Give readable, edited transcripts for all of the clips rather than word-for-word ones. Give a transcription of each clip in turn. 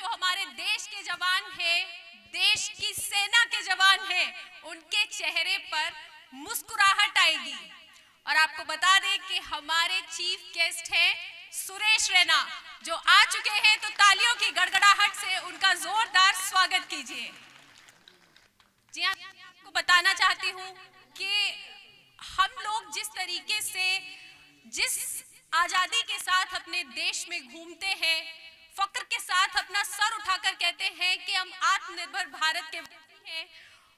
जो हमारे देश के जवान हैं, देश की सेना के जवान हैं, उनके चेहरे पर मुस्कुराहट आएगी। और आपको बता दें कि हमारे चीफ गेस्ट हैं सुरेश रैना, जो आ चुके हैं, तो तालियों की गड़गड़ाहट से उनका जोरदार स्वागत कीजिए। जी हाँ, आपको बताना चाहती हूँ कि हम लोग जिस तरीके से, जिस आजादी के साथ अपने देश में घूमते हैं, फक्र के साथ अपना सर उठाकर कहते हैं कि हम आत्मनिर्भर भारत के वासी हैं,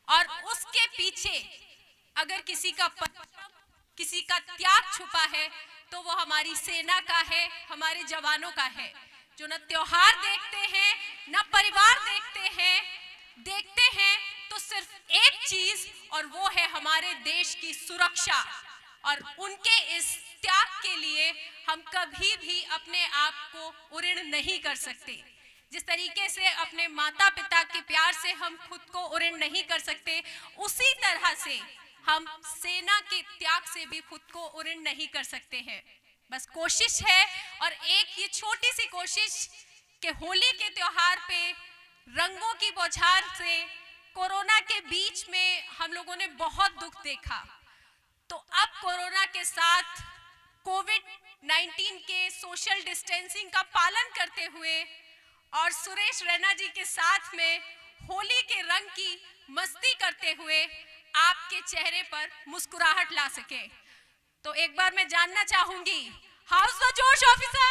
और उसके पीछे अगर किसी का त्याग छुपा है तो वो हमारी सेना का है, हमारे जवानों का है, जो न त्योहार देखते हैं, न परिवार देखते हैं तो सिर्फ एक चीज, और वो है हमारे देश की सुरक्षा। और उनके इस त्याग के लिए हम कभी भी अपने आप को ऋण नहीं कर सकते। जिस तरीके से अपने माता पिता के प्यार से हम खुद को ऋण नहीं कर सकते, उसी तरह से हम सेना के त्याग से भी खुद को ऋण नहीं कर सकते हैं। बस कोशिश है, और एक ये छोटी सी कोशिश कि होली के त्योहार पे रंगों की बौछार से कोरोना के बीच में हम लोगों ने बहुत दुख देखा, तो अब कोरोना के साथ कोविड-19 के सोशल डिस्टेंसिंग का पालन करते हुए और सुरेश रैना जी के साथ में होली के रंग की मस्ती करते हुए आपके चेहरे पर मुस्कुराहट ला सके, तो एक बार मैं जानना चाहूंगी, हाउस द जोश ऑफिसर।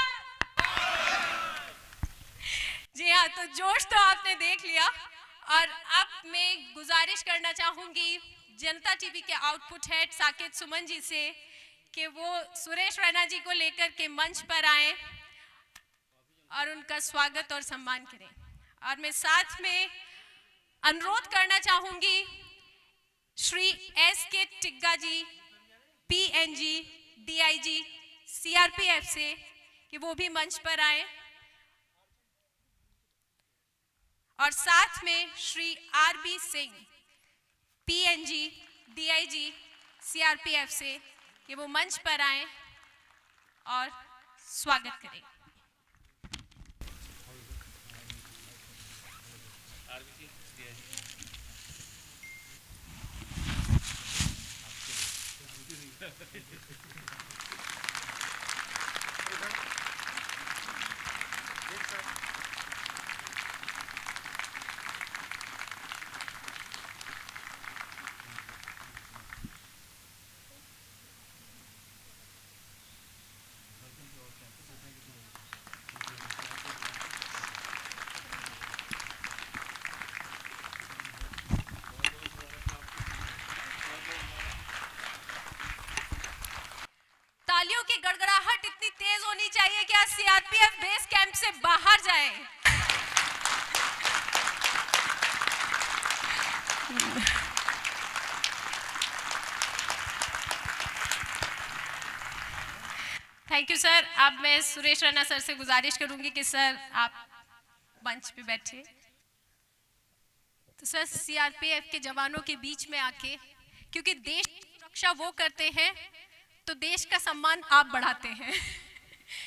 जी हाँ, तो जोश तो आपने देख लिया, और अब मैं गुजारिश करना चाहूंगी जनता टीवी के आउटपुट हेड साकेत सुमन जी से कि वो सुरेश रैना जी को लेकर के मंच पर आए और उनका स्वागत और सम्मान करें। और मैं साथ में अनुरोध करना चाहूंगी श्री एस.के. टिग्गा जी, पीएनजी, डीआईजी, सीआरपीएफ से, कि वो भी मंच पर आए, और साथ में Shri RB Singh, PNG, DIG, CRPF से, कि वो मंच पर आए और स्वागत करें। तालियों की गड़गड़ाहट इतनी तेज होनी चाहिए कि आज सीआरपीएफ बेस कैंप से बाहर जाए। Thank you sir. अब मैं सुरेश रैना सर से गुजारिश करूंगी कि सर आप मंच पे बैठे। तो सर, सीआरपीएफ के जवानों के बीच में आके, क्योंकि देश की सुरक्षा वो करते हैं तो देश का सम्मान आप बढ़ाते हैं।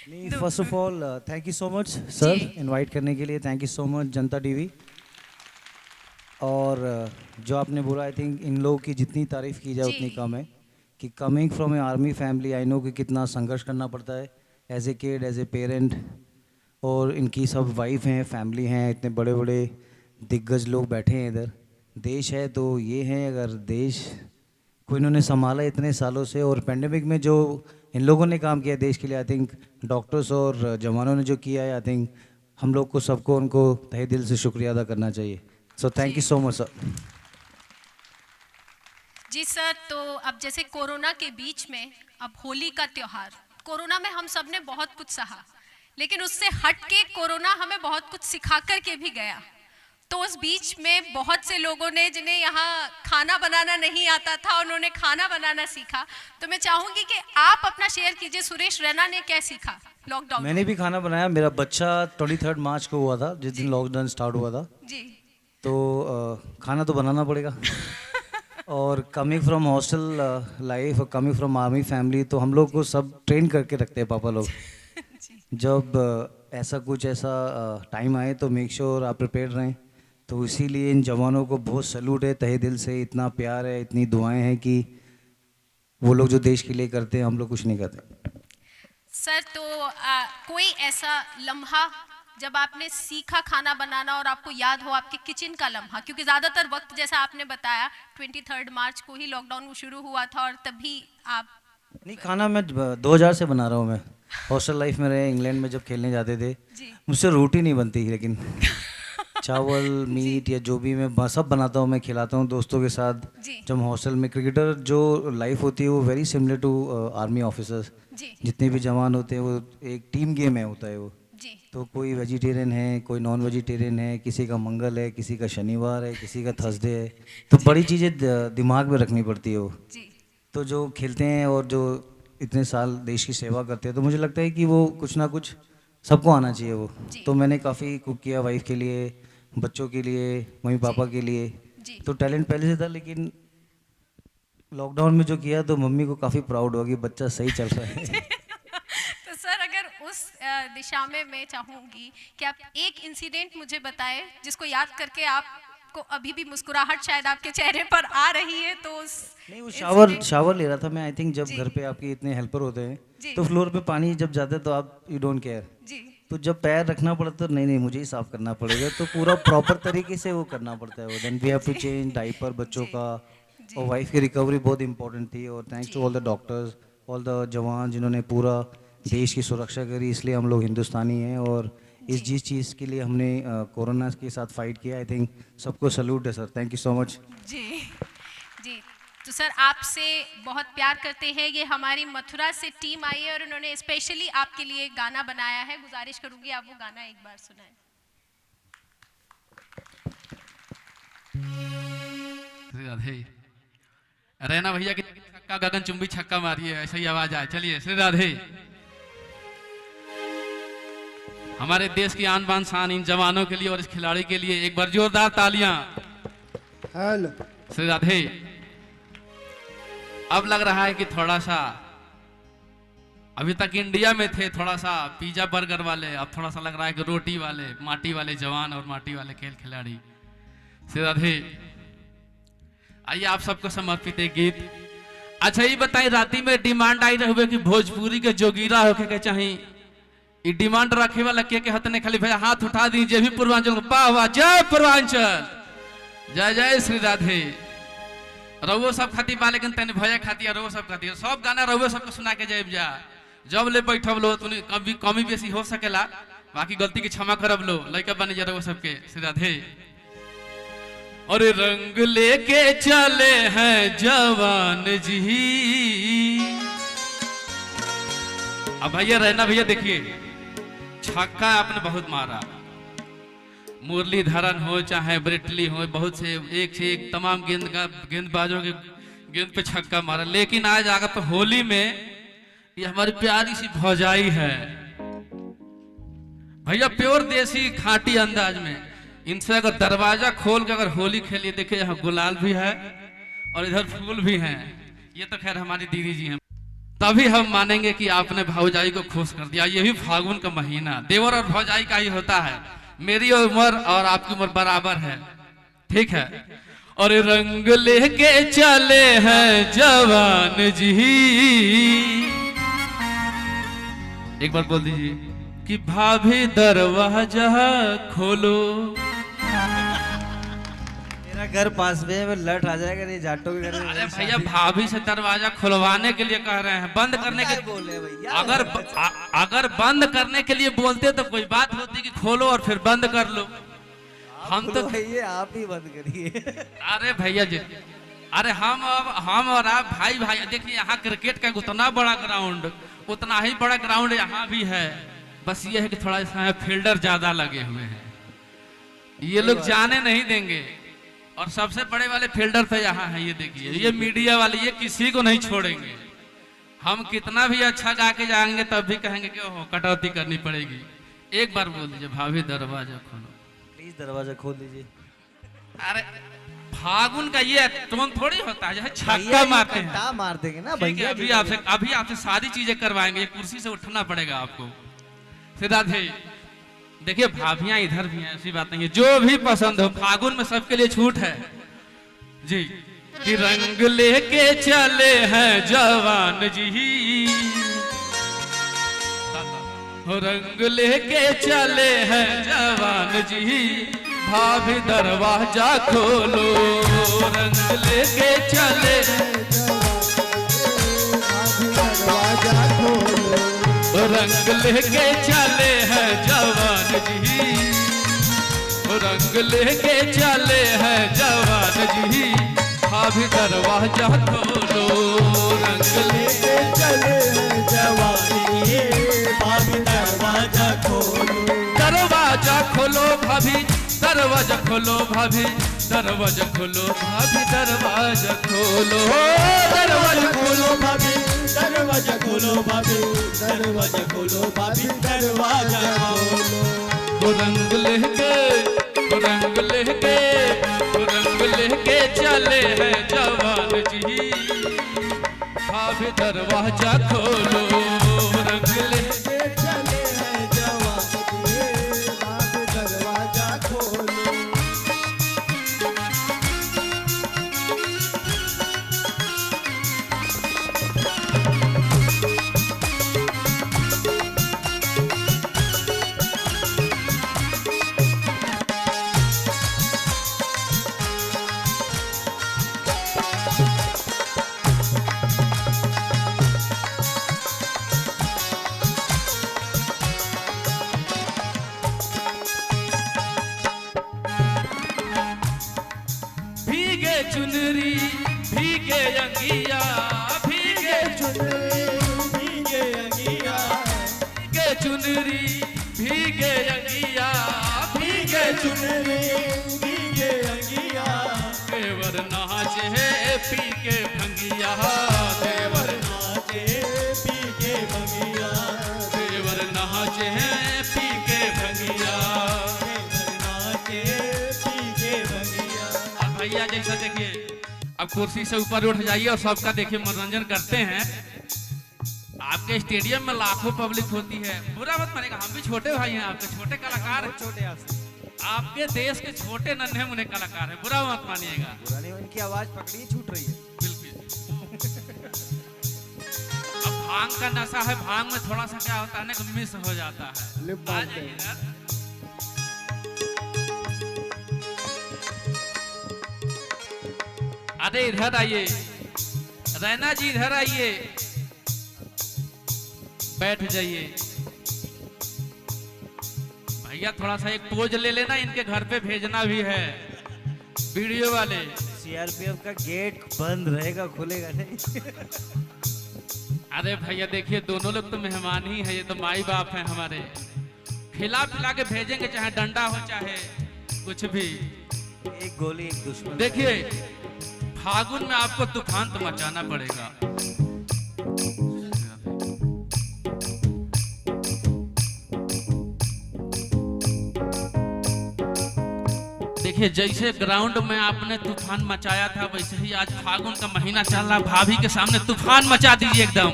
नहीं, first of all thank you so much sir invite करने के लिए। Thank you so much Janata TV. और जो आपने बोला, आई थिंक इन लोगों की जितनी तारीफ़ की जाए उतनी कम है, कि coming from a army family I know कि कितना संघर्ष करना पड़ता है as a kid, as a parent. और इनकी सब वाइफ हैं, फैमिली हैं, इतने बड़े बड़े दिग्गज लोग बैठे हैं इधर। देश है तो ये है, अगर देश को इन्होंने संभाला इतने सालों से, और पेंडेमिक में जो इन लोगों ने काम किया देश के लिए, आई थिंक डॉक्टर्स और जवानों ने जो किया है, आई थिंक हम लोग को सबको उनको तहे दिल से शुक्रिया अदा करना चाहिए। So thank you so much sir. जी सर, तो अब जैसे कोरोना के बीच में अब होली का त्योहार, कोरोना में हम सब ने बहुत कुछ सहा, लेकिन उससे हट के कोरोना हमें बहुत कुछ सिखा कर के भी गया। तो उस बीच में बहुत से लोगों ने, जिन्हें यहाँ खाना बनाना नहीं आता था, उन्होंने खाना बनाना सीखा। तो मैं चाहूंगी कि आप अपना शेयर कीजिए, सुरेश रैना ने क्या सीखा लॉकडाउन? मैंने भी खाना बनाया। मेरा बच्चा 23 मार्च को हुआ था, जिस दिन लॉकडाउन स्टार्ट हुआ था जी। तो खाना तो बनाना पड़ेगा। और कमिंग फ्रॉम हॉस्टल लाइफ और कमिंग फ्रॉम आर्मी फैमिली, तो हम लोग को सब ट्रेन करके रखते हैं पापा लोग। जब ऐसा टाइम आए तो मेक श्योर आप प्रिपेयर रहें। तो इसीलिए इन जवानों को बहुत सैल्यूट है, तहे दिल से इतना प्यार है, इतनी दुआएं हैं कि वो लोग जो देश के लिए करते हैं हम लोग कुछ नहीं करते। सर तो कोई ऐसा लम्हा जब आपने सीखा खाना बनाना और आपको याद हो आपके किचन का लम्हा, क्योंकि ज़्यादातर वक्त जैसा आपने बताया 23 मार्च को ही लॉकडाउन शुरू हुआ था और तभी आप नहीं, खाना मैं 2000 से बना रहा हूँ। मैं हॉस्टल लाइफ में रहे, इंग्लैंड में जब खेलने जाते थे जी मुझसे रोटी नहीं बनती, लेकिन चावल मीट या जो भी मैं सब बनाता हूँ, मैं खिलाता हूँ दोस्तों के साथ। जी जब हॉस्टल में क्रिकेटर जो लाइफ होती है वो very similar to army officers. जी जितने भी जवान होते हैं वो एक टीम गेम है, होता है वो। जी तो कोई वेजिटेरियन है, कोई नॉन वेजिटेरियन है, किसी का मंगल है, किसी का शनिवार है, किसी का थर्सडे है। तो बड़ी चीज़ें दिमाग में रखनी पड़ती है वो। जी तो जो खेलते हैं और जो इतने साल देश की सेवा करते हैं, तो मुझे लगता है कि वो कुछ ना कुछ सबको आना चाहिए वो। जी तो मैंने काफ़ी कुक किया वाइफ के लिए, बच्चों के लिए, मम्मी पापा के लिए। जी तो टैलेंट पहले से था, लेकिन लॉकडाउन में जो किया तो मम्मी को काफ़ी प्राउड हुआ कि बच्चा सही चल रहा है। तो सर अगर उस दिशा में मैं चाहूँगी कि आप एक इंसिडेंट मुझे बताएं जिसको याद करके आपको अभी भी मुस्कुराहट शायद आपके चेहरे पर आ रही है, तो उस नहीं, वो incident- शावर ले रहा था मैं। आई थिंक जब जी। घर पे आपके इतने हेल्पर होते जी। हैं तो फ्लोर पे पानी जब जाता है तो आप यू डोंट केयर। जी तो जब पैर रखना पड़ता है तो नहीं मुझे ही साफ करना पड़ेगा, तो पूरा प्रॉपर तरीके से वो करना पड़ता है वो। Then we have to change diaper बच्चों जी का। जी और वाइफ की रिकवरी बहुत इंपॉर्टेंट थी, और थैंक्स टू जी all the doctors, all the जवान जिन्होंने पूरा देश की सुरक्षा करी। इसलिए हम लोग हिंदुस्तानी हैं, और इस जी जिस चीज़ के लिए हमने कोरोना के साथ फाइट किया, आई थिंक सबको सल्यूट है sir. Thank you so much. जी जी। तो सर आपसे बहुत प्यार करते हैं, ये हमारी मथुरा से टीम आई है और उन्होंने स्पेशली आपके लिए गाना बनाया है। गुजारिश करूंगी आप वो गाना एक बार सुनाएं। श्री राधे। रैना भैया की छक्का गगन चुंबी छक्का मारिए, ऐसा ही आवाज आए। चलिए श्री राधे। हमारे देश की आन बान शान इन जवानों के लिए और इस खिलाड़ी के लिए एक बार जोरदार तालियां। हेलो। श्री राधे। अब लग रहा है कि थोड़ा सा, अभी तक इंडिया में थे थोड़ा सा पिज्जा बर्गर वाले, अब थोड़ा सा लग रहा है कि रोटी वाले, माटी वाले जवान और माटी वाले खेल खिलाड़ी। श्री राधे। आइए आप सबको समर्पित एक गीत। अच्छा ये बताइए, राती में डिमांड आई रहे कि भोजपुरी के जोगीरा होके के चाहिए, ये डिमांड रखे वाला के हाथ ने खाली भैया हाथ उठा दीजिए भी पूर्वांचल को। वाह वाह, जय पूर्वांचल, जय जय श्री राधे। रवो सब खाती बा, लेकिन तेने भैया खाती रवो सब खाती, सब गाना रवो सबको सुना के जाए जा। जब ले बैठब लो तूने कभी कमी बेसी हो सकेला, बाकी गलती की क्षमा करब लो, लड़का बने जा रवो सबके। श्री राधे। और रंग लेके चले हैं जवान जी। अब भैया रहना भैया, देखिए छक्का आपने बहुत मारा, मुरलीधरन हो चाहे ब्रिटली हो, बहुत से एक तमाम गेंदबाजों के गेंद पे छक्का मारा। लेकिन आज आगे पे होली में ये हमारी प्यारी सी भौजाई है भैया, प्योर देसी खाटी अंदाज में। इनसे अगर दरवाजा खोल के अगर होली खेलिए, देखिए यहाँ गुलाल भी है और इधर फूल भी हैं। ये तो खैर हमारी दीदी जी हैं, तभी हम मानेंगे कि आपने भौजाई को खुश कर दिया। यही फागुन का महीना देवर और भौजाई का ही होता है। मेरी उम्र और आपकी उम्र बराबर है, ठीक है। और रंग लेके चले हैं जवान जी। एक बार बोल दीजिए कि भाभी दरवाजा खोलो। मेरा घर पास में है, मैं लट आ जाएगा नहीं जाटों के घर में। अरे भैया भाभी से दरवाजा खुलवाने के लिए कह रहे हैं, बंद करने के बोले भैया। अगर बंद करने के लिए बोलते तो कोई बात होती कि खोलो और फिर बंद कर लो। हम तो ये आप ही बंद करिए। अरे भैया जी, अरे हम और आप भाई भाई। देखिए यहाँ क्रिकेट का उतना बड़ा ग्राउंड, उतना ही बड़ा ग्राउंड यहाँ भी है, बस ये है कि थोड़ा सा फील्डर ज्यादा लगे हुए हैं, ये लोग जाने नहीं देंगे। और सबसे बड़े वाले फील्डर तो यहाँ है, ये देखिए ये मीडिया वाले, ये किसी को नहीं छोड़ेंगे। हम कितना भी अच्छा गा के जाएंगे तब भी कहेंगे कि ओहो कटौती करनी पड़ेगी। एक बार बोल दीजिए भाभी दरवाजा खोलो, प्लीज दरवाजा खोल दीजिए। अरे फागुन का ये टोन थोड़ी होता है जैसे छक्का मारते हैं। घंटा मार देंगे ना ठीक है, भैया। अभी आपसे सारी चीजें करवाएंगे। ये कुर्सी से उठना पड़ेगा आपको। राधे। देखिए भाभियां इधर भी हैं, ऐसी बात नहीं है, जो भी पसंद हो फागुन में सबके लिए छूट है जी। कि रंग लेके चले हैं जवान जी, रंग लेके चले हैं जवान जी, भाभी दरवाजा खोलो। रंग लेके चले दरवाजा खोलो, रंग लेके चले हैं जवान जी, रंग लेके चले हैं जवान जी, भाभी दरवाजा खोलो। रंग लेके चले हैं जवानी, भाभी दरवाजा खोलो, दरवाजा खोलो भाभी, दरवाजा खोलो भाभी, दरवाजा खोलो भाभी, दरवाजा खोलो, दरवाजा खोलो भाभी दरवाजा खोलो, भाभी दरवाजा खोलो, भाभी दरवाजा खोलो। रंग लेके, रंग लेके, रंग लेके चले हैं जवान जी, भाभी दरवाजा खोलो। रंग लेके चले हैं जवानी, भाभी दरवाजा खोलो। भीगे चुनरी भीगे अंगिया, भीगे चुनरी भीगे अंगिया, भीगे चुनरी भीगे अंगिया, भीगे चुनरी भीगे अंगिया, देवर नाच है पी के भंगिया, देवर नाचे पी के भंगिया, देवर नाच है पी के भंगिया। नाचे पी के भंगिया। अब भैया जैसा देखिए, अब कुर्सी से ऊपर उठ जाइए और सबका देखिए मनोरंजन करते हैं। आपके स्टेडियम में लाखों पब्लिक होती है, बुरा मत मानिएगा, हम भी छोटे भाई हैं, आपके छोटे कलाकार हैं, छोटे आपसे आपके देश के छोटे नन्हे मुन्ने कलाकार हैं, बुरा मत मानिएगा। पुरानी उनकी आवाज पकड़ी छूट रही है। बिल्कुल। अब भांग का नशा है, भांग में थोड़ा सा क्या होता है ना कि मिस हो जाता है। लिप आ बाम जाइए पे। इधर। अरे इधर आइए, रैना जी इधर आइए, बैठ जाइए। भैया थोड़ा सा एक पोज ले लेना, इनके घर पे भेजना भी है वीडियो वाले। सीआरपीएफ का गेट बंद रहेगा, खुलेगा नहीं। अरे भैया देखिए, दोनों लोग तो मेहमान ही है, ये तो माई बाप हैं हमारे, खिला पिला के भेजेंगे, चाहे डंडा हो चाहे कुछ भी। एक गोली एक दुश्मन। देखिए फागुन में आपको तूफान तो मचाना पड़ेगा। देखिए जैसे ग्राउंड में आपने तूफान मचाया था, वैसे ही आज फागुन का महीना चल रहा, भाभी के सामने तूफान मचा दीजिए एकदम।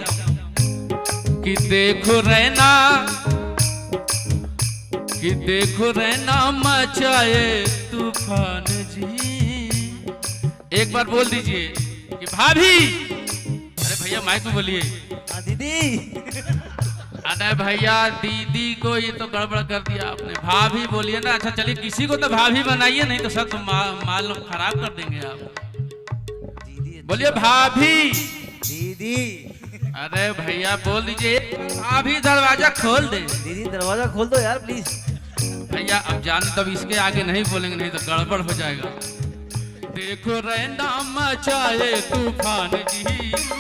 कि देखो रैना, कि देखो रैना मचाए तूफान जी। एक बार बोल दीजिए कि भाभी। अरे भैया माइक में बोलिए। दीदी। अरे भैया दीदी को ये तो गड़बड़ कर दिया आपने, भाभी बोलिए ना। अच्छा चलिए किसी को तो भाभी बनाइए, नहीं तो सब तो माल खराब कर देंगे आप। दीदी बोलिए भाभी। दीदी। अरे भैया बोल दीजिए भाभी, दरवाजा खोल दे। दीदी दरवाजा खोल दो यार प्लीज। भैया अब जाने तब इसके आगे नहीं बोलेंगे, नहीं तो गड़बड़ हो जाएगा। देखो रहना मचाए तूफान जी,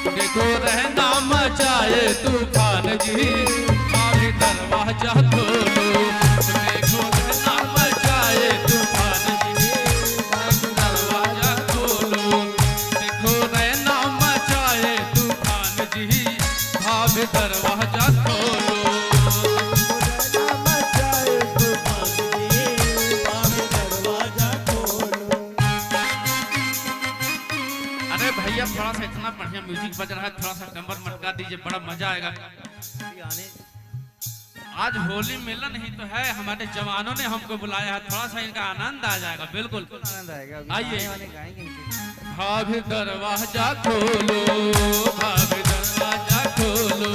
देखो रहना मचाए तूफान जी, भाभी दरवाजा खोलो। देखो रहना मचाए तूफान जी, भाभी दरवाजा खोलो। देखो रहना मचाए तूफान जी, भाभी दरवाजा खोलो। भैया थोड़ा सा इतना बढ़िया म्यूजिक बज रहा है, थोड़ा सा कमर मटका दीजिए, बड़ा मजा आएगा। आज होली मिलन ही तो है, हमारे जवानों ने हमको बुलाया है, थोड़ा सा इनका आनंद आ जाएगा। बिल्कुल आनंद आएगा। अभी आइए। गाने वाले गाएंगे इनके। भाभी दरवाजा खोलो, भाभी दरवाजा खोलो।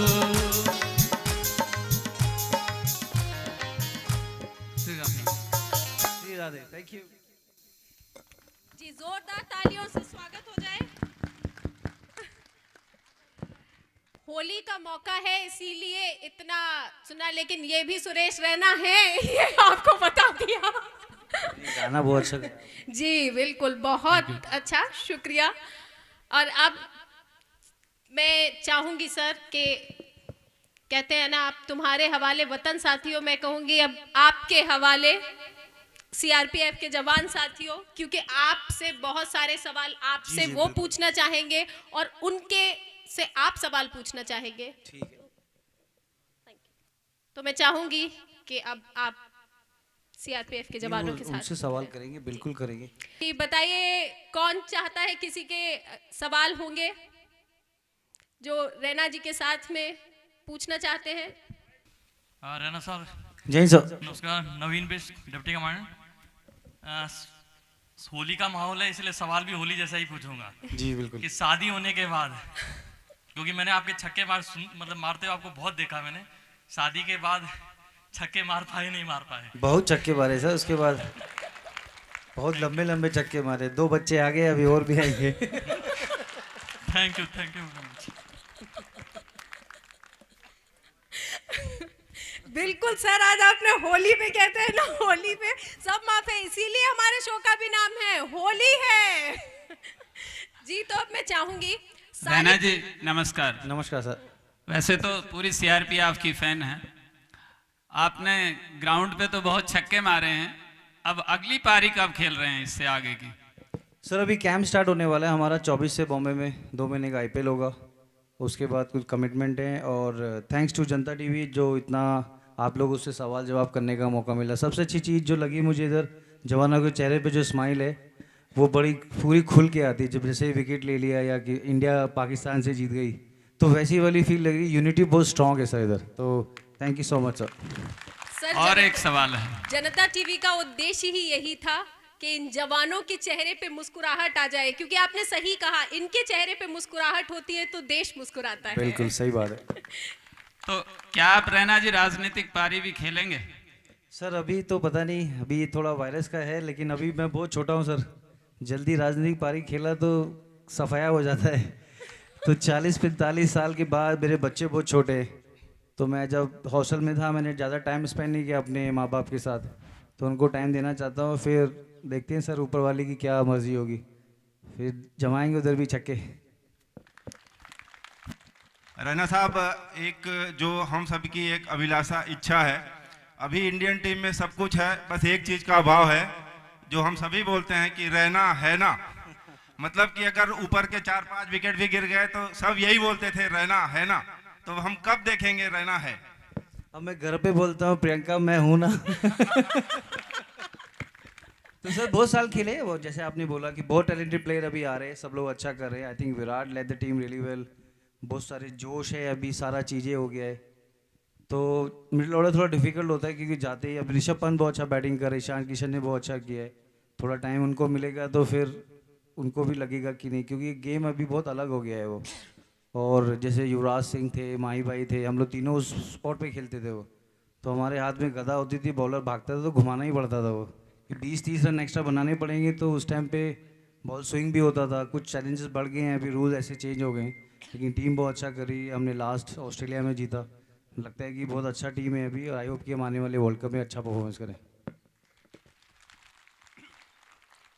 Shri Radhe, thank you. जी जोरदार तालियों से स्वागत हो जाए। होली का मौका है इसीलिए इतना सुना, लेकिन ये भी सुरेश रैना है, ये आपको बता दिया। गाना बहुत अच्छा गाया। जी बिल्कुल, बहुत अच्छा, शुक्रिया। और अब मैं चाहूंगी सर कि कहते हैं ना, आप तुम्हारे हवाले वतन साथियों, मैं कहूंगी अब आपके हवाले सीआरपीएफ के जवान साथियों, क्योंकि आपसे बहुत सारे सवाल आपसे जी, वो बिल्कुल। पूछना चाहेंगे और उनके से आप सवाल पूछना चाहेंगे। ठीक है। तो मैं चाहूंगी कि अब आप सीआरपीएफ के जवानों के उनसे साथ सवाल करेंगे, बिल्कुल करेंगे। कि बताइए कौन चाहता है, किसी के सवाल होंगे जो रैना जी के साथ में पूछना चाहते हैं? रैना सर जय सर। नमस्कार, नवीन बिष्ट डिप्टी कमांडेंट। होली का माहौल है इसलिए सवाल भी होली जैसा ही पूछूंगा जी बिल्कुल। कि शादी होने के बाद, क्योंकि मैंने आपके छक्के मतलब मारते हुए आपको बहुत देखा मैंने, शादी के बाद छक्के मार पाए नहीं मार पाए? बहुत छक्के मारे सर, उसके बाद बहुत लंबे लंबे छक्के मारे। 2 बच्चे आ गए, अभी और भी आएंगे। Thank you very much. बिल्कुल सर, आज आपने होली पे, कहते हैं ना होली पे सब माफ है, इसीलिए हमारे शो का भी नाम है होली है। जी तो अब मैं चाहूंगी रैना जी नमस्कार। नमस्कार सर। वैसे तो पूरी सीआरपीएफ की फैन है, आपने ग्राउंड पे तो बहुत छक्के मारे हैं, अब अगली पारी कब खेल रहे हैं इससे आगे की? सर अभी कैंप स्टार्ट होने वाला है हमारा 24 से बॉम्बे में 2 महीने का आईपीएल होगा। उसके बाद कुछ कमिटमेंट है, और थैंक्स टू जनता टीवी जो इतना आप लोगों से सवाल जवाब करने का मौका मिला। सबसे अच्छी चीज़ जो लगी मुझे इधर, जवानों के चेहरे पे जो स्माइल है वो बड़ी पूरी खुल के आती है। जब जैसे विकेट ले लिया या कि इंडिया पाकिस्तान से जीत गई, तो वैसी वाली फील लगी। यूनिटी बहुत स्ट्रांग है सर इधर, तो thank you so much sir. Sir और एक सवाल है, जनता टीवी का उद्देश्य ही यही था कि इन जवानों के चेहरे पे मुस्कुराहट आ जाए, क्योंकि आपने सही कहा, इनके चेहरे पे मुस्कुराहट होती है तो देश मुस्कुराता है। बिल्कुल सही बात है। तो क्या आप रैना जी राजनीतिक पारी भी खेलेंगे? सर अभी तो पता नहीं, अभी थोड़ा वायरस का है, लेकिन अभी मैं बहुत छोटा हूँ सर। जल्दी राजनीतिक पारी खेला तो सफाया हो जाता है। तो 40-45 साल के बाद, मेरे बच्चे बहुत छोटे, तो मैं जब हॉस्टल में था मैंने ज़्यादा टाइम स्पेंड नहीं किया अपने माँ बाप के साथ, तो उनको टाइम देना चाहता हूँ। फिर देखते हैं सर ऊपर वाले की क्या मर्जी होगी, फिर जमाएंगे उधर भी छक्के। रैना साहब, एक जो हम सब की एक अभिलाषा इच्छा है, अभी इंडियन टीम में सब कुछ है, बस एक चीज़ का अभाव है, जो हम सभी बोलते हैं कि रैना है ना। मतलब कि अगर ऊपर के 4-5 विकेट भी गिर गए तो सब यही बोलते थे रैना है ना। तो हम कब देखेंगे रैना है? अब मैं घर पे बोलता हूँ प्रियंका मैं हूँ ना। तो सर बहुत साल खेले वो, जैसे आपने बोला कि बहुत टैलेंटेड प्लेयर अभी आ रहे हैं, सब लोग अच्छा कर रहे हैं। I think Virat led the team really well, बहुत सारे जोश है, अभी सारा चीज़ें हो गया है। तो मिडिल ऑर्डर थोड़ा डिफिकल्ट होता है, क्योंकि जाते ही अब ऋषभ पंत बहुत अच्छा बैटिंग कर रहे, ईशान किशन ने बहुत अच्छा किया है। थोड़ा टाइम उनको मिलेगा तो फिर उनको भी लगेगा कि नहीं, क्योंकि गेम अभी बहुत अलग हो गया है वो। और जैसे युवराज सिंह थे, माही भाई थे, हम लोग तीनों उस स्पॉट पे खेलते थे वो, तो हमारे हाथ में गदा होती थी, बॉलर भागता था तो घुमाना ही पड़ता था वो, कि 20-30 रन एक्स्ट्रा बनाने पड़ेंगे। तो उस टाइम पे बॉल स्विंग भी होता था, कुछ चैलेंजेस बढ़ गए हैं, अभी रूल ऐसे चेंज हो गए हैं, लेकिन टीम बहुत अच्छा करी। हमने लास्ट ऑस्ट्रेलिया में जीता, लगता है कि बहुत अच्छा टीम है अभी, और आई होप कि हम आने वाले वर्ल्ड कप में अच्छा परफॉर्मेंस करें।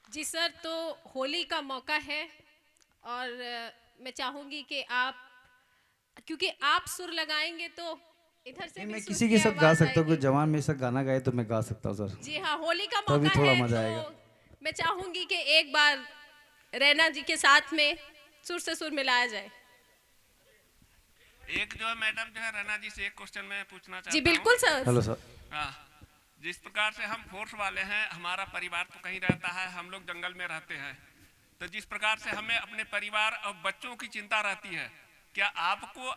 जी सर, तो होली का मौका है और मैं चाहूंगी कि आप, क्योंकि आप सुर लगाएंगे तो इधर से भी मैं सुर किसी की के साथ गा आवाज सकता हूँ, कोई आएगी। जवान मेरे साथ गाना गाए तो मैं गा सकता हूँ सर। जी हाँ, होली का तभी मौका थोड़ा है, मजा तो आएगा। मैं चाहूंगी कि एक बार रैना जी के साथ में सुर से सुर मिलाया जाए। एक जो है मैडम जो है रैना जी से एक क्वेश्चन मैं पूछना चाहता जी हूँ। बिल्कुल सर। Hello sir. हाँ, जिस प्रकार से हम फोर्स वाले हैं, हमारा परिवार तो कहीं रहता है, हम लोग जंगल में रहते हैं, तो जिस प्रकार से हमें अपने परिवार और बच्चों की चिंता रहती है, क्या आपको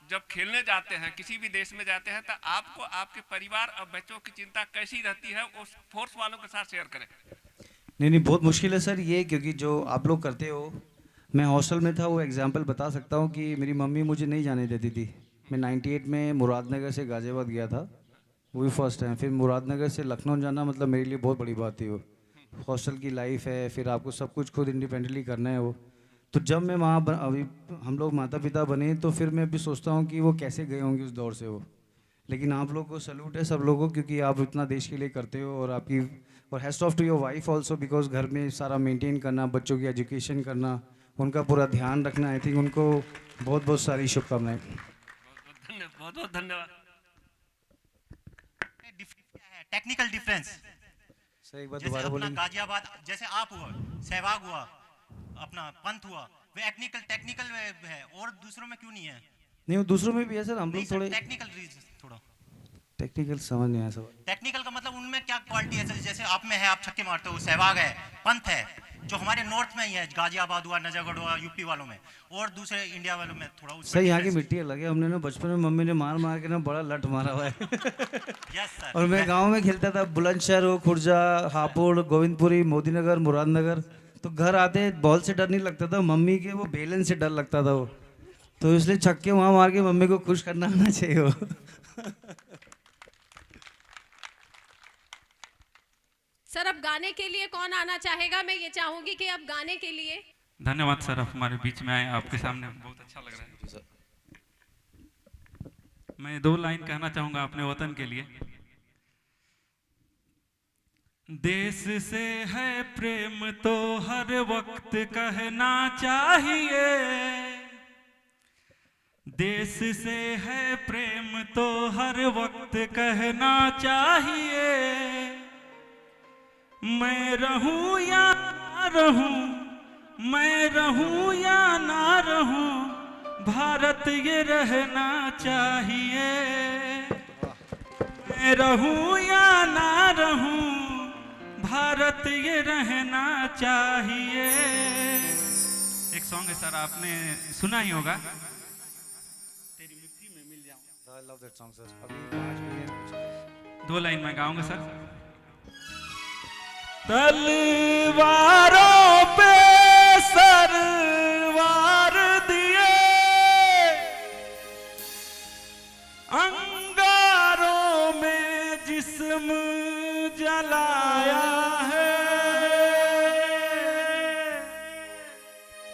जब खेलने जाते हैं, किसी भी देश में जाते हैं, तो आपको आपके परिवार और बच्चों की चिंता कैसी रहती है, उस फोर्स वालों के साथ शेयर करें। नहीं, बहुत मुश्किल है सर ये, क्योंकि जो आप लोग करते हो, मैं हॉस्टल में था, वो एग्जांपल बता सकता हूँ कि मेरी मम्मी मुझे नहीं जाने देती थी। मैं 98 में मुरादनगर से गाज़ियाबाद गया था, वो भी फर्स्ट टाइम। फिर मुरादनगर से लखनऊ जाना मतलब मेरे लिए बहुत बड़ी बात थी। वो हॉस्टल की लाइफ है, फिर आपको सब कुछ खुद इंडिपेंडेंटली करना है वो। तो जब मैं वहाँ अभी हम लोग माता पिता बने, तो फिर मैं भी सोचता हूँ कि वो कैसे गए होंगे उस दौर से वो। लेकिन आप लोग को सल्यूट है सब लोगों को, क्योंकि आप इतना देश के लिए करते हो। और आपकी और hats off to your wife also, because घर में सारा मेंटेन करना, बच्चों की एजुकेशन करना, उनका पूरा ध्यान रखना, आई थिंक उनको बहुत बहुत सारी शुभकामनाएं। बहुत बहुत धन्यवाद। टेक्निकल डिफरेंस सर एक बार जैसे दोबारा अपना बोलेंगे? गाजियाबाद, जैसे आप हुआ, सहवाग हुआ, अपना पंथ हुआ, वे टेक्निकल है, और दूसरों में क्यों नहीं है? नहीं, वो दूसरों में भी है सर। हम लोग थोड़े टेक्निकल रीजन, थोड़ा टेक्निकल समझ नहीं आया सर। टेक्निकल का मतलब उनमें क्या क्वालिटी है? जैसे आप में है, आप छक्के मारते हो, सहवाग है, पंथ है, जो हमारे नॉर्थ में ही है, गाजियाबाद हुआ, नजरगढ़ हुआ, यूपी वालों में, और दूसरे इंडिया वालों में थोड़ा उसमें सर यहाँ की difference मिट्टी अलग है। हमने ना बचपन में मम्मी ने मार मार के ना बड़ा लट मारा हुआ है। है। Yes, sir. और मैं गांव में खेलता था, बुलंदशहर हो, खुर्जा, हापुड़, गोविंदपुरी, मोदीनगर, मुरादनगर। तो घर आते बॉल से डर नहीं लगता था, मम्मी के वो बेलन से डर लगता था वो। तो इसलिए छक्के वहाँ मार के मम्मी को खुश करना आना चाहिए वो। सर अब गाने के लिए कौन आना चाहेगा? मैं ये चाहूंगी कि अब गाने के लिए। धन्यवाद सर, आप हमारे बीच में आए, आपके सामने बहुत अच्छा लग रहा है। मैं 2 लाइन कहना चाहूंगा अपने वतन के लिए। देश से है प्रेम तो हर वक्त कहना चाहिए, देश से है प्रेम तो हर वक्त कहना चाहिए। मैं रहूं या ना रहूं, मैं रहूं या ना रहूं, भारत ये रहना चाहिए। मैं रहूं या ना रहूं, भारत ये रहना चाहिए। एक सॉन्ग है सर, आपने सुना ही होगा, तेरी मिट्टी में मिल जाऊं। I love that song, sir. अभी 5 मिनट 2 लाइन में गाऊंगा सर। तलवारों पे सरवार दिए, अंगारों में जिस्म जलाया है,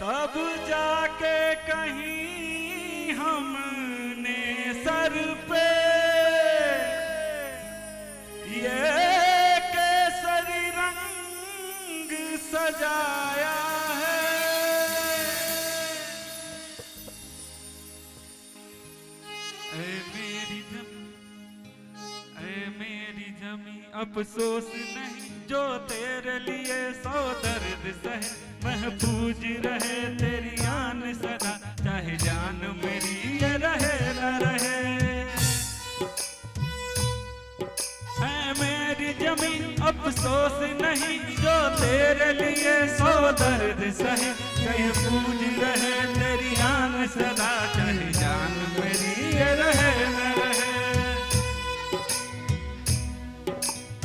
तब जाके कहीं हमने सर पे ये केसरी रंग सजाया है। ऐ मेरी जमी अफसोस नहीं, जो तेरे लिए 100 दर्द सहे। महफूज रहे तेरी आन सदा, चाहे जान मेरी ये रहे न रहे। ऐ मेरी जमी अफसोस नहीं, जो तेरे लिए 100 दर्द सहे। महफूज रहे तेरी आन सदा, चाहे जान मेरी ये रहे न रहे।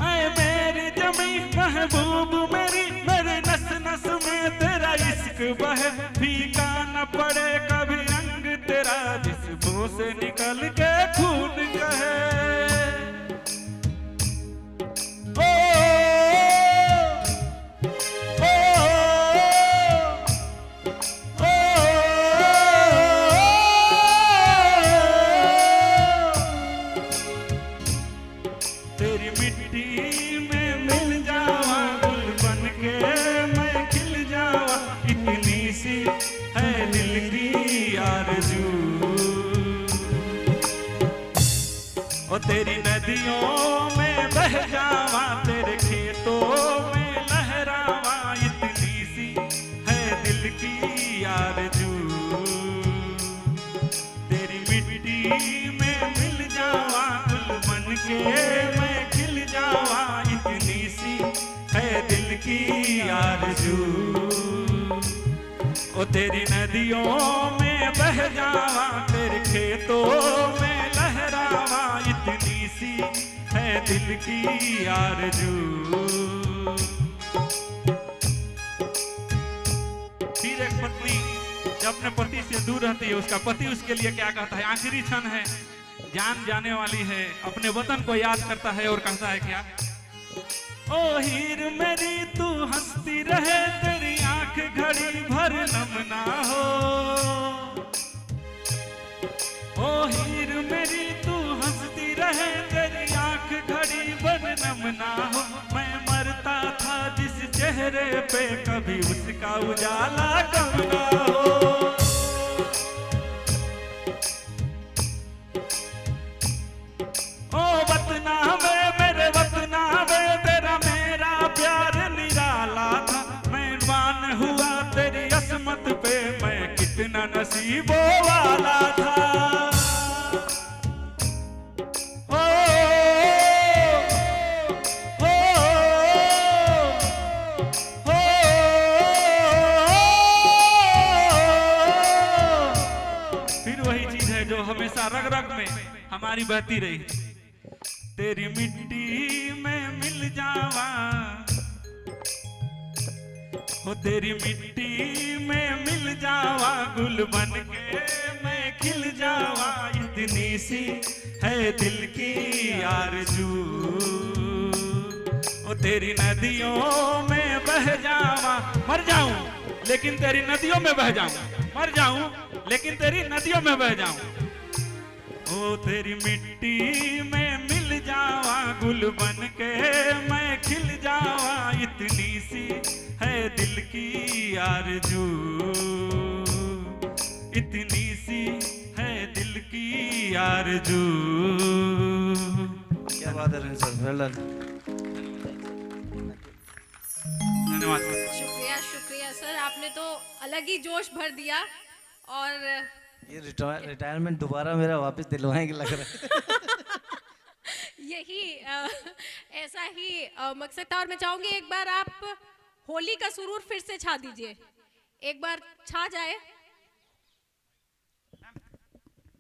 ऐ मेरी जमी महबूब मेरी, मेरे नस नस में तेरा इश्क बहे। फीका न पड़े कभी रंग तेरा, जिस मुंह से निकल के खून कहे। ओ, ओ, ओ, तेरी मिट्टी में मिल जावा, गुल बन के मैं खिल जावा। इतनी सी है दिल की आरज़ू, ओ तेरी नदियों में बह जावा, तेरे खेतों में लहरावा। इतनी सी है दिल की आरज़ू, तेरी मिट्टी में मिल जावा, गुल बन के मैं खिल जावा। इतनी सी है दिल की आरज़ू, ओ तेरी नदियों में मैं बह जावा तेरे खेतों में लहरावा, इतनी सी है दिल की आरज़ू। फिर एक पत्नी जब अपने पति से दूर रहती है, उसका पति उसके लिए क्या कहता है, आखिरी क्षण है, जान जाने वाली है, अपने वतन को याद करता है और कहता है क्या, ओ हीर मेरी तू हंसती रहे, तेरी आंख घड़ी भर नम ना हो। ओ हीर मेरी तू हंसती रहे, तेरी आंख घड़ी भर नम ना हो। मैं मरता था जिस चेहरे पे, कभी उसका उजाला कम ना हो। ओ वतना में मेरे वतना में, तेरा मेरा प्यार निराला था। मैं मान हुआ तेरी असमत पे, मैं कितना नसीबों वाला था। ओ, ओ, ओ, फिर वही चीज है जो हमेशा रग रग में हमारी बहती रही। तेरी मिट्टी में मिल जावा, हो तेरी मिट्टी में मिल जावा, गुल बन के मैं खिल जावा, इतनी सी है दिल की आरज़ू। ओ तेरी नदियों में बह जावा, मर जाऊं लेकिन तेरी नदियों में बह जाऊं, मर जाऊं लेकिन तेरी नदियों में बह जाऊं। ओ तेरी मिट्टी में मिल जावा, गुल बन के मैं खिल जावा, इतनी सी है दिल की आरज़ू, इतनी सी है दिल की आरज़ू। क्या बात है सर, वेल डन। धन्यवाद सर। शुक्रिया शुक्रिया सर, आपने तो अलग ही जोश भर दिया। और ये रिटायरमेंट दोबारा मेरा वापस दिलवाएंगे लग रहा है। यही ऐसा ही मकसद था। और मैं चाहूंगी एक बार आप होली का सुरूर फिर से छा दीजिए, एक बार छा जाए।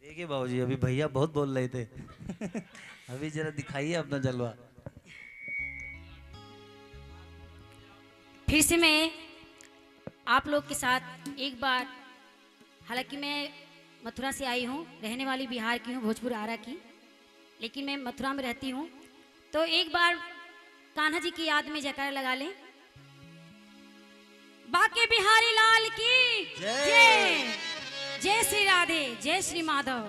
देखिए बाबूजी, अभी भैया बहुत बोल रहे थे। अभी जरा दिखाइए अपना जलवा। फिर से मैं आप लोग के साथ एक बार, हालांकि मैं मथुरा से आई हूँ, रहने वाली बिहार की हूँ, भोजपुर आरा की, लेकिन मैं मथुरा में रहती हूँ। तो एक बार कान्हा जी की याद में जयकारा लगा लें। बाके बिहारी लाल की जय, जय श्री राधे, जय श्री माधव।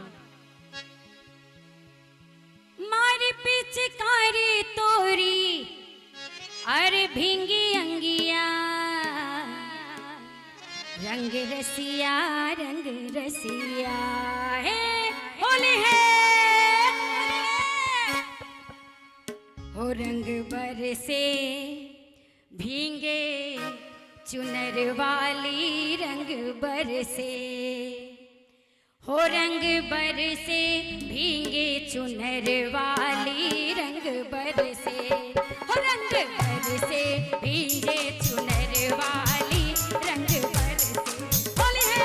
मारी पिचकारी तोरी अरे भिंगी अंगिया, रंग रसिया है, होली है हो, रंग बरसे भींगे चुनर वाली, रंग बरसे हो, रंग बरसे भींगे चुनर वाली, रंग बरसे हो, रंग बरसे भींगे चुनर वाली, रंग बरसे, होली है।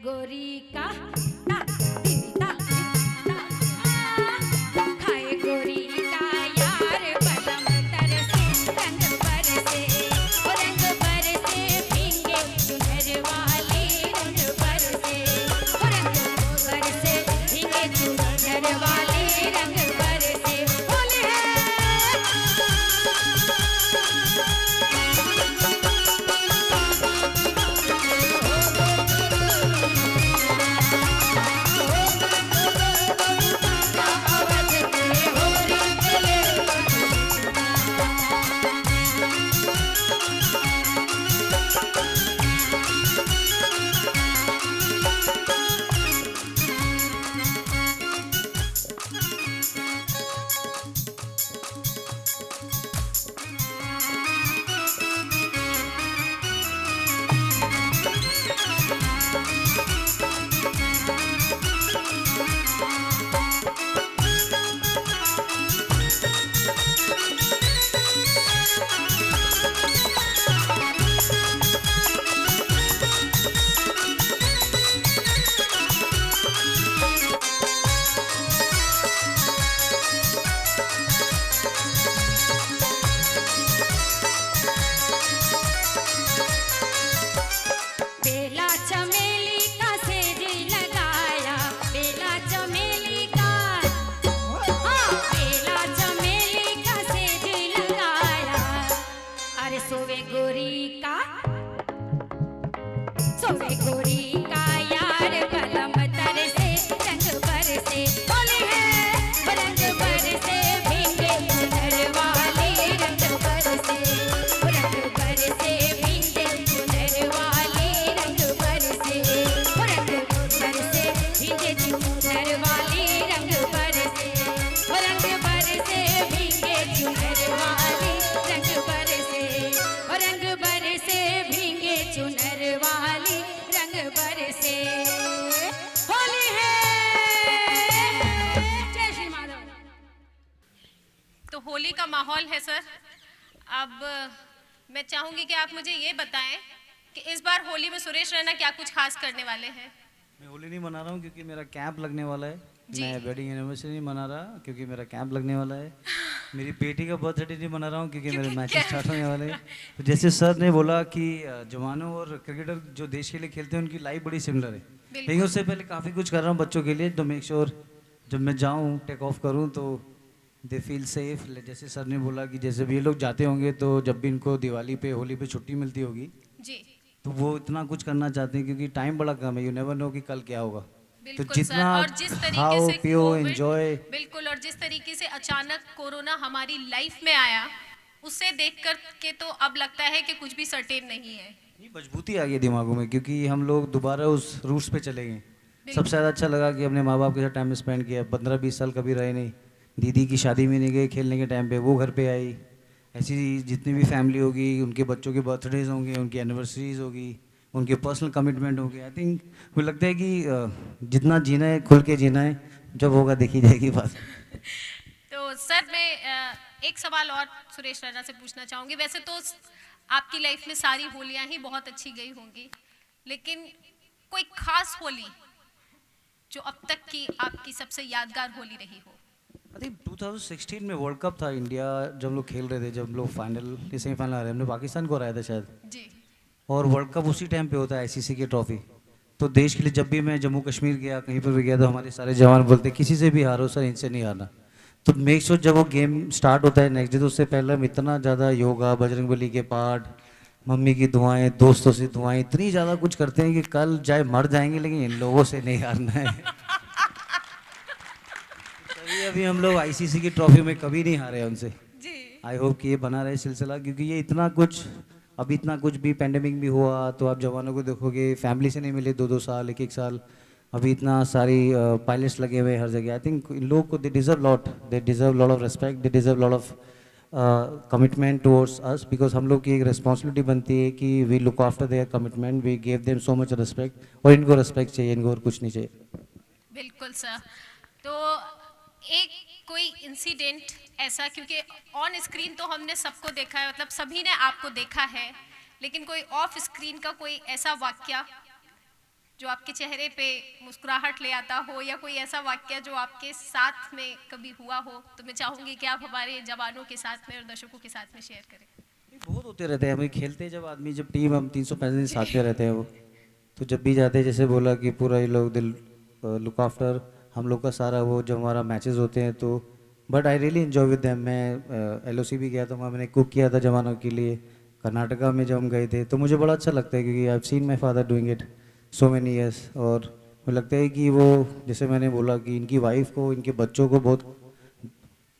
गोरी का ता, दीदी ता, ता, खाए गोरी का यार बलम तरसे रंग बरसे ओ रंग बरसे भीगे चुनर वाली रंग बरसे ओ रंग बरसे भीगे चुनर वाली रंग बरसे होली है बेला चमेली का सेज लगाया बेला चमेली का हाँ बेला चमेली का सेज लगाया अरे सोवे गोरी का यार बलम तरसे रंग बरसे होली है रंग बरसे भीगे चुनर वाली रंग बरसे रंग बरसे भीगे चुनर वाली रंग बरसे रंग बरसे भीगे चुनर वाली रंग बरसे रंग बरसे भीगे चुनर वाली रंग बरसे रंग बरसे भीगे चुनर वाली रंग बरसे होली है जय श्री माधव। तो होली का माहौल है सर। अब मैं चाहूंगी कि आप मुझे ये बताएं कि इस बार होली में सुरेश रैना क्या कुछ खास करने वाले हैं। मैं होली नहीं मना रहा हूँ क्योंकि मेरा कैंप लगने वाला है। जी। मैं वेडिंग एनिवर्सरी नहीं मना रहा क्योंकि मेरा कैंप लगने वाला है। मेरी बेटी का बर्थडे नहीं मना रहा हूँ क्योंकि मेरे मैचेस स्टार्ट होने वाले हैं। तो जैसे सर ने बोला कि जवानों और क्रिकेटर जो देश के लिए खेलते हैं उनकी लाइफ बड़ी सिमिलर है, लेकिन उससे पहले काफ़ी कुछ कर रहा हूँ बच्चों के लिए। तो मेक श्योर जब मैं जाऊँ टेक ऑफ करूँ तो दे फील सेफ। जैसे सर ने बोला कि जैसे भी ये लोग जाते होंगे तो जब भी इनको दिवाली पे होली पे छुट्टी मिलती होगी जी तो वो इतना कुछ करना चाहते हैं क्योंकि टाइम बड़ा कम है। यू नेवर नो कि कल क्या होगा। तो बिल्कुल जितना सर। और जिस तरीके खाओ से पियो कोविड- एंजॉय। बिल्कुल, और जिस तरीके से अचानक कोरोना हमारी लाइफ में आया उसे देख कर के तो अब लगता है कि कुछ भी सर्टेन नहीं है। ये मजबूती आ गई दिमागों में क्योंकि हम लोग दोबारा उस रूट्स पे चले गए। सबसे ज़्यादा अच्छा लगा कि अपने माँ बाप के साथ टाइम स्पेंड किया। 15-20 साल कभी रहे नहीं। दीदी की शादी में नहीं गए खेलने के टाइम पे, वो घर पे आई। ऐसी जितनी भी फैमिली होगी उनके बच्चों के बर्थडेज होंगे, उनकी एनिवर्सरीज होगी, उनके पर्सनल कमिटमेंट होंगे। आई थिंक मुझे लगता है कि जितना जीना है खुल के जीना है, जब होगा देखी जाएगी बात। तो सर मैं एक सवाल और सुरेश रैना से पूछना चाहूँगी। वैसे तो आपकी लाइफ में सारी होलियाँ ही बहुत अच्छी गई होंगी, लेकिन कोई खास होली जो अब तक की आपकी सबसे यादगार होली रही हो? आई थिंक 2016 में वर्ल्ड कप था इंडिया जब हम लोग खेल रहे थे, जब हम लोग फाइनल सेमीफाइनल आ रहे हमने पाकिस्तान को हराया था शायद। जी। और वर्ल्ड कप उसी टाइम पे होता है आईसीसी की ट्रॉफी। तो देश के लिए जब भी मैं जम्मू कश्मीर गया कहीं पर भी गया तो हमारे सारे जवान बोलते किसी से भी हारो सर, इनसे नहीं हारना। तो मेक श्योर जब वो गेम स्टार्ट होता है नेक्स्ट डे तो उससे पहले हम इतना ज़्यादा योगा, बजरंगबली के पाठ, मम्मी की दुआएं, दोस्तों से दुआएं, इतनी ज़्यादा कुछ करते हैं कि कल चाहे मर जाएंगे लेकिन इन लोगों से नहीं हारना है। तभी अभी हम लोग आईसीसी की ट्रॉफी में कभी नहीं हारे हैं उनसे। आई होप कि ये बना रहे सिलसिला, क्योंकि ये इतना कुछ अभी इतना कुछ भी पैंडेमिक भी हुआ तो आप जवानों को देखोगे फैमिली से नहीं मिले 2-2 साल, 1-1 साल। अभी इतना सारी पायलट्स लगे हुए हर जगह। आई थिंक इन लोग को they deserve lot of respect, they deserve lot of commitment towards us, because हम लोग की एक रिस्पॉन्सिबिलिटी बनती है कि we look after their commitment, we give them so much respect. और इनको रिस्पेक्ट चाहिए, इनको और कुछ नहीं चाहिए। बिल्कुल सर। तो एक कोई इंसिडेंट ऐसा, क्योंकि ऑन स्क्रीन तो हमने सबको देखा है, मतलब सभी ने आपको देखा है, लेकिन कोई ऑफ स्क्रीन का कोई ऐसा वाक्या जो आपके चेहरे पे मुस्कुराहट ले आता हो, या कोई ऐसा वाक्य जो आपके साथ में कभी हुआ हो, तो मैं चाहूँगी कि आप हमारे जवानों के साथ में और दर्शकों के साथ में शेयर करें। बहुत होते रहते हैं, हम खेलते जब आदमी, जब टीम हम 365 दिन साथ में रहते हैं वो, तो जब भी जाते हैं, जैसे बोला कि पूरा ये लोग दिल लुक आफ्टर हम लोग का सारा, वो जब हमारा मैचेस होते हैं तो but I really enjoy with them. मैं LOC भी गया था, वहाँ मैंने कुक किया था जवानों के लिए। कर्नाटका में जब हम गए थे तो मुझे बड़ा अच्छा लगता है, क्योंकि I have seen my father doing it so many years. और मुझे लगता है कि वो, जैसे मैंने बोला कि इनकी वाइफ को, इनके बच्चों को बहुत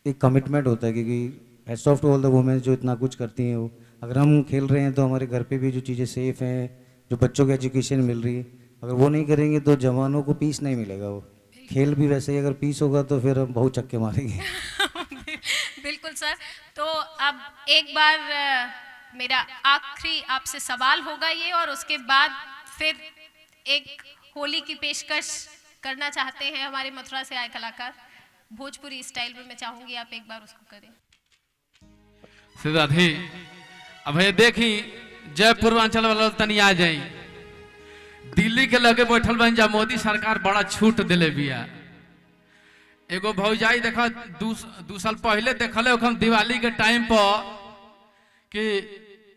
एक कमिटमेंट होता है, क्योंकि hats off to all the women जो इतना कुछ करती हैं। वो अगर हम खेल रहे हैं तो हमारे घर पे भी जो चीज़ें सेफ़ हैं, जो बच्चों को एजुकेशन मिल रही है, अगर वो नहीं करेंगे तो जवानों को पीस नहीं मिलेगा। वो खेल भी वैसे ही, अगर पीस होगा तो फिर हम बहुत चक्के मारेंगे। बिल्कुल सर। तो अब एक बार मेरा आखिरी आपसे सवाल होगा ये, और उसके बाद फिर एक होली की पेशकश करना चाहते हैं हमारे मथुरा से आए कलाकार भोजपुरी स्टाइल में। मैं चाहूंगी आप एक बार उसको करें। सीधा थे अब ये देखी जय पूर्वांचल वाला तनी आ जाई, दिल्ली के लगे बैठल बन जा, मोदी सरकार बड़ा छूट दिले बिया। एगो भौजाई देखा दू साल पहले देखले हम दिवाली के टाइम पर कि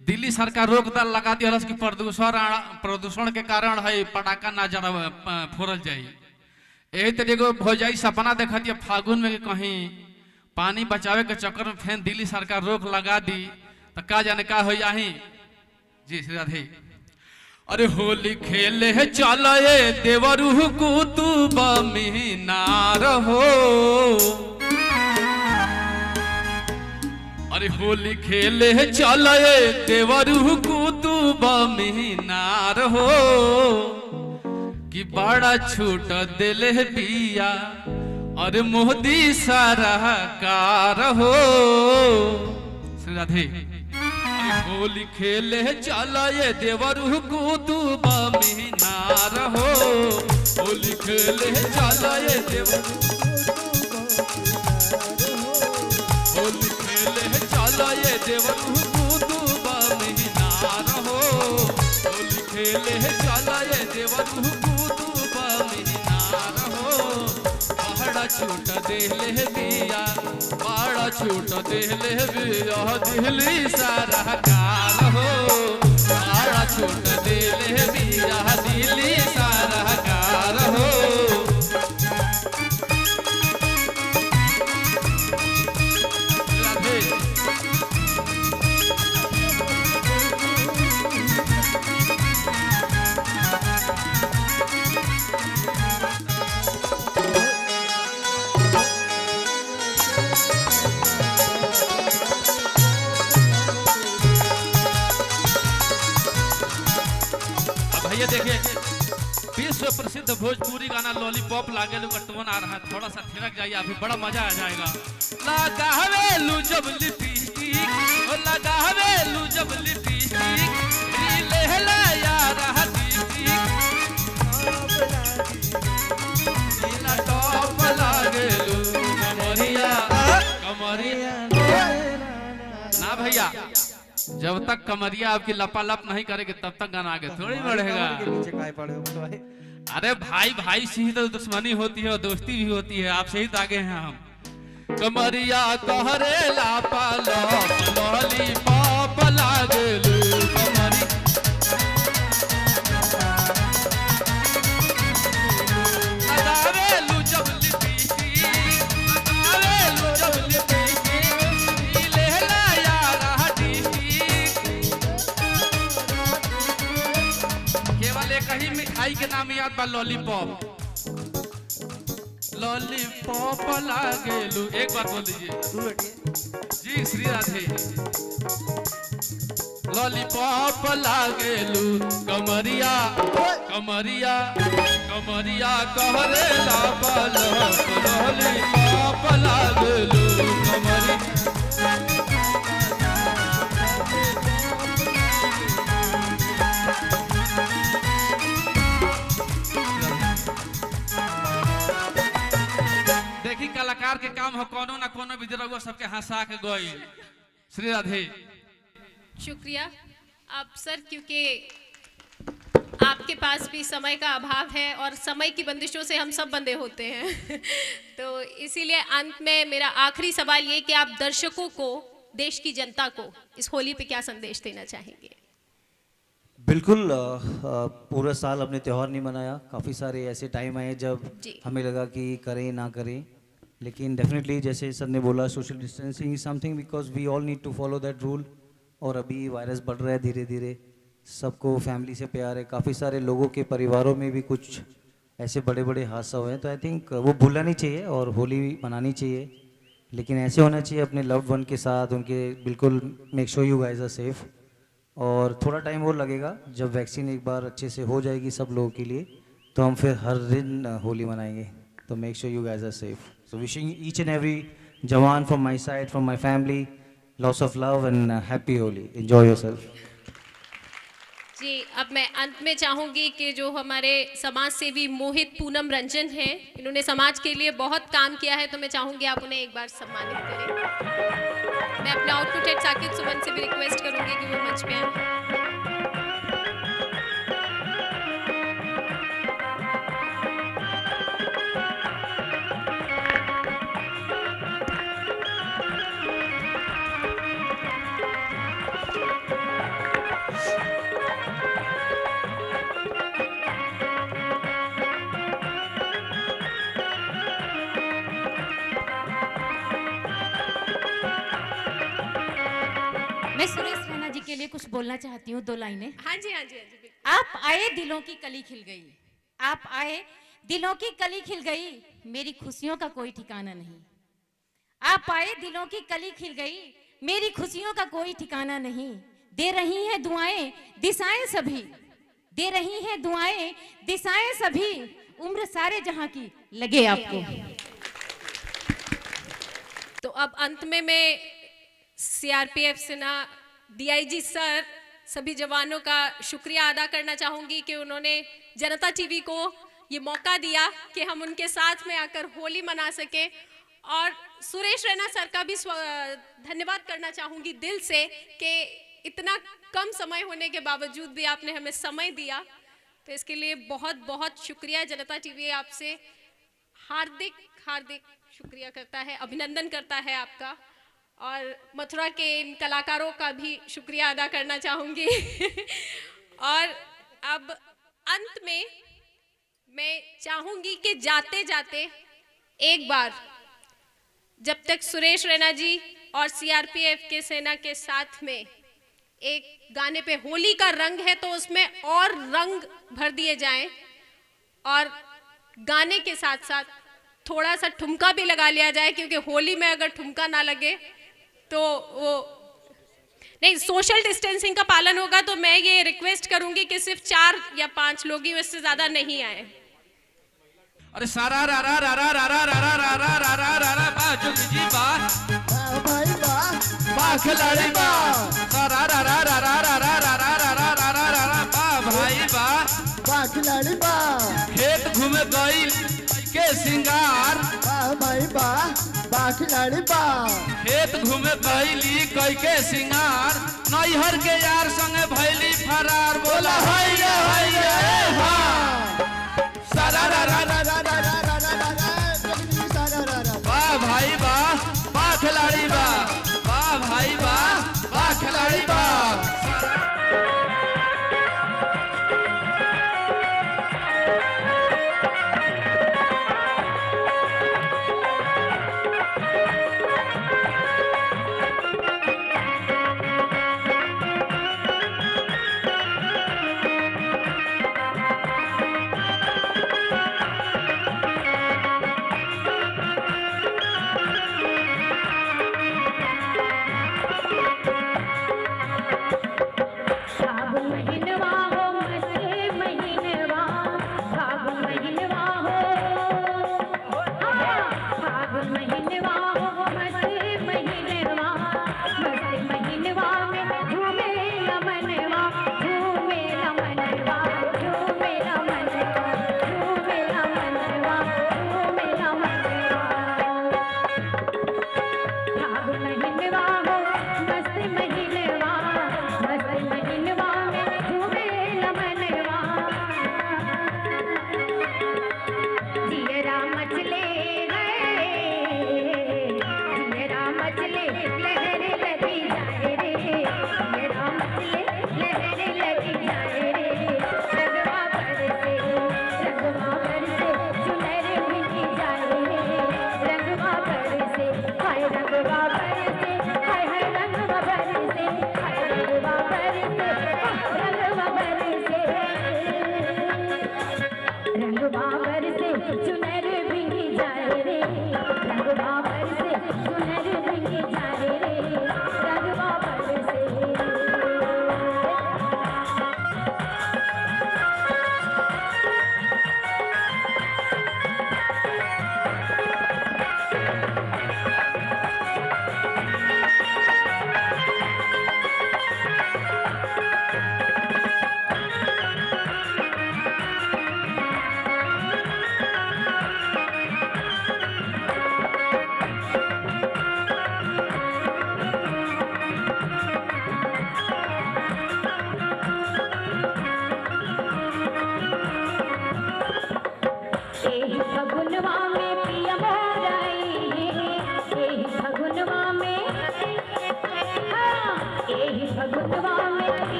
दिल्ली सरकार रोक दाल लगा दी कि प्रदूषण के कारण है पटाखा ना जरा फोड़ल जाई। यही तरह एगो भौजाई सपना देखा दिया फागुन में कहीं पानी बचावे के चक्कर में फिर दिल्ली सरकार रोक लगा दी, तो का जाने का हो जाही। जी श्री राधे। अरे होली खेले है चल देवरू कुतुब मीनार हो, अरे होली खेले है चल देवरू कुतुब मीनार हो, कि बड़ा छूट दिले बिया अरे मोदी सरकार हो। श्री राधे। होली खेले चल देवरू कुतुब मीनार हो, होली खेले चल देवरू, होली खेले चल देवरू कुतुब मीनार हो, होली खेले चल देवरू कुतुब मीनार हो। बड़ा छूट देले बिया, बड़ा छूट देले बिया दिल्ली सरकार हो, बड़ा छूट देले बिया दिल्ली सरकार हो। भैया देखिए विश्व प्रसिद्ध भोजपुरी गाना लॉलीपॉप लागे लू का टोन आ रहा है, थोड़ा सा थिरक जाइए, अभी बड़ा मजा आ जाएगा। लगावेलू जब लिपस्टिक, ओ लगावेलू जब लिपस्टिक, लेहला यार नीला टॉप लागेलू कमरिया कमरिया ना भैया, जब तक कमरिया आपकी लपालप नहीं करेगी तब तक गाना आगे थोड़ी बढ़ेगा। अरे भाई भाई से ही तो दुश्मनी होती है और दोस्ती भी होती है, आपसे ही तो आगे हैं हम। कमरिया कहरे लापालप लॉलीपॉप लागेलू कमरी, लगावेलू जब लिपस्टिक, लगावेलू जब लिपस्टिक, लेहला यार केवल एक ही मिठाई के नाम याद बा, लॉलीपॉप। लॉलीपॉप लागेलू, एक बार बोल दीजिए। जी श्री राधे। लॉलीपॉप लागेलू कमरिया कमरिया कमरिया कहरे लापालप लॉलीपॉप लागेलू कमरिया। देखी कलाकार के काम हो कोनो ना कोनो भी जरूर सबके हंसा के गई। श्री राधे। शुक्रिया आप सर, क्योंकि आपके पास भी समय का अभाव है और समय की बंदिशों से हम सब बंधे होते हैं तो इसीलिए अंत में मेरा आखिरी सवाल ये कि आप दर्शकों को, देश की जनता को इस होली पे क्या संदेश देना चाहेंगे? बिल्कुल पूरा साल हमने त्यौहार नहीं मनाया, काफ़ी सारे ऐसे टाइम आए जब जी। हमें लगा कि करें ना करें, लेकिन डेफिनेटली जैसे सर ने बोला social distancing is something because we all need to follow that rule. और अभी वायरस बढ़ रहा है धीरे धीरे, सबको फैमिली से प्यार है, काफ़ी सारे लोगों के परिवारों में भी कुछ ऐसे बड़े बड़े हादसा हुए हैं, तो आई थिंक वो भूलना नहीं चाहिए और होली मनानी चाहिए, लेकिन ऐसे होना चाहिए अपने लव्ड वन के साथ, उनके बिल्कुल make sure you guys are safe. और थोड़ा टाइम और लगेगा, जब वैक्सीन एक बार अच्छे से हो जाएगी सब लोगों के लिए तो हम फिर हर दिन होली मनाएंगे। तो make sure you guys are safe. So wishing each and every जवान from my side, from my family, lots of love and happy Holi. Enjoy yourself. जी, अब मैं अंत में चाहूँगी कि जो हमारे समाज सेवी मोहित पूनम रंजन हैं, इन्होंने समाज के लिए बहुत काम किया है, तो मैं चाहूँगी आप उन्हें एक बार सम्मानित करें। मैं अपने आउटपुट हेड साकिब सुमन से भी रिक्वेस्ट करूँगी कि वो मंच पे आएं। मैं सुरेश रैना जी के लिए कुछ बोलना चाहती हूँ, 2 लाइनें। हाँ जी, हाँ जी, हाँ जी, बिल्कुल। आप आए दिलों की कली खिल गई, आप आए दिलों की कली खिल गई, मेरी खुशियों का कोई ठिकाना नहीं। आप आए दिलों की कली खिल गई, मेरी खुशियों का कोई ठिकाना नहीं। दे रही हैं दुआएं दिशाएं सभी, दे रही हैं दुआएं दिशाएं सभी, उम्र सारे जहां की लगे आपको। तो अब अंत में मैं सीआरपीएफ सेना डीआईजी सर, सभी जवानों का शुक्रिया अदा करना चाहूँगी कि उन्होंने जनता टीवी को ये मौका दिया कि हम उनके साथ में आकर होली मना सके। और सुरेश रैना सर का भी धन्यवाद करना चाहूँगी दिल से कि इतना कम समय होने के बावजूद भी आपने हमें समय दिया, तो इसके लिए बहुत बहुत शुक्रिया। जनता टीवी आपसे हार्दिक हार्दिक शुक्रिया करता है, अभिनंदन करता है आपका। और मथुरा के इन कलाकारों का भी शुक्रिया अदा करना चाहूँगी और अब अंत में मैं चाहूँगी कि जाते जाते एक बार, जब तक सुरेश रैना जी और सीआरपीएफ के सेना के साथ में एक गाने पे होली का रंग है तो उसमें और रंग भर दिए जाएं, और गाने के साथ साथ थोड़ा सा ठुमका भी लगा लिया जाए, क्योंकि होली में अगर ठुमका ना लगे तो वो नहीं, सोशल डिस्टेंसिंग का पालन होगा। तो मैं ये रिक्वेस्ट करूंगी कि सिर्फ 4 या 5 लोग ही, इससे ज्यादा नहीं आए। अरे सारा रा रा रा रा रा रा रा रा रा रा रा रा रा रा बा जुग जी बा भाई वाह, बा खिलाड़ी बा, सारा रा रा रा रा रा रा रा रा रा रा रा रा रा रा बा भाई बा, वाह खिलाड़ी वाह, खेत घूमे गईल के सिंगार, वाह भाई वाह, वाह खिलाड़ी वाह, खेत घूमे गईली कई के सिंगार, नैहर के यार संगे भैली फरार, बोला हाय रे हाय रे हा, सारा रा रा रा रा रा रा रा रा रा रा, वाह भाई वाह, वाह खिलाड़ी वाह, वाह भाई वाह, वाह खिलाड़ी वाह।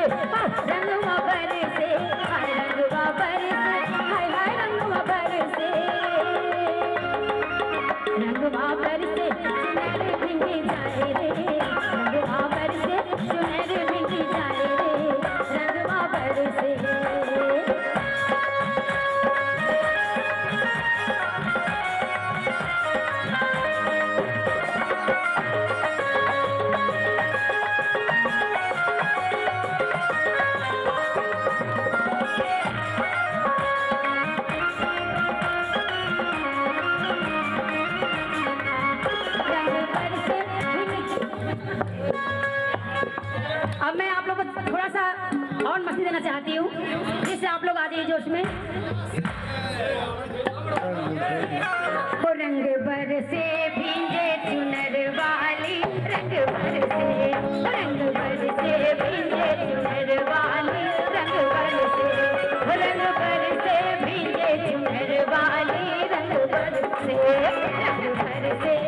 रंगवा बरसे, रंगवा बरसे, हाय हाय रंगवा बरसे, रंगवा बरसे, सुनहरे भिंगी जाए रे, रंगवा बरसे, सुनहरे भिंगी जाए रे, रंगवा बरसे। अब मैं आप लोगों को थोड़ा सा और मस्ती देना चाहती हूँ, जिससे आप लोग आ जाइए जोश में। वो रंग बरसे भींगे चुनर वाली, रंग बरसे, रंग बरसे भींगे चुनर वाली, रंग बरसे, रंग बरसे भींगे चुनर वाली, रंग बरसे, रंग बरसे।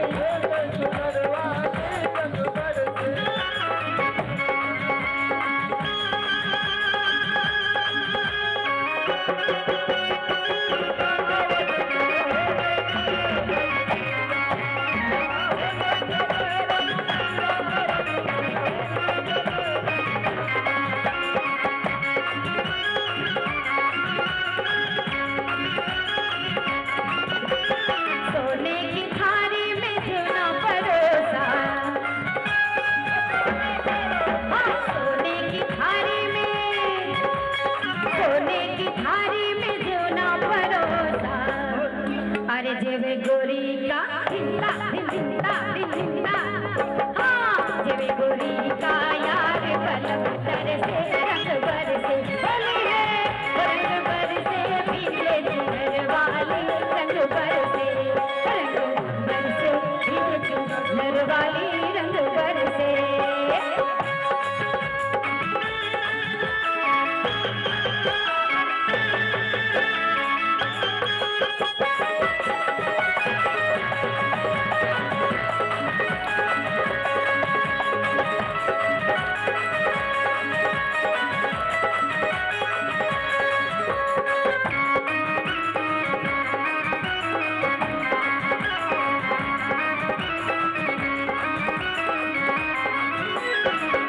सोने की थारी में जीना परोसा, हाँ सोने की थारी में, सोने की थारी में जीना परोसा, अरे जेवे गोरी का हिंदा हिंदा हिंदा, हाँ जेवे गोरी का यार बलम तरसे, रंग बरसे होली है, रंग बरसे भीगे चुनर वाली, रंग बरसे, रंग बरसे भीगे चुनर वाली, रंग बरसे।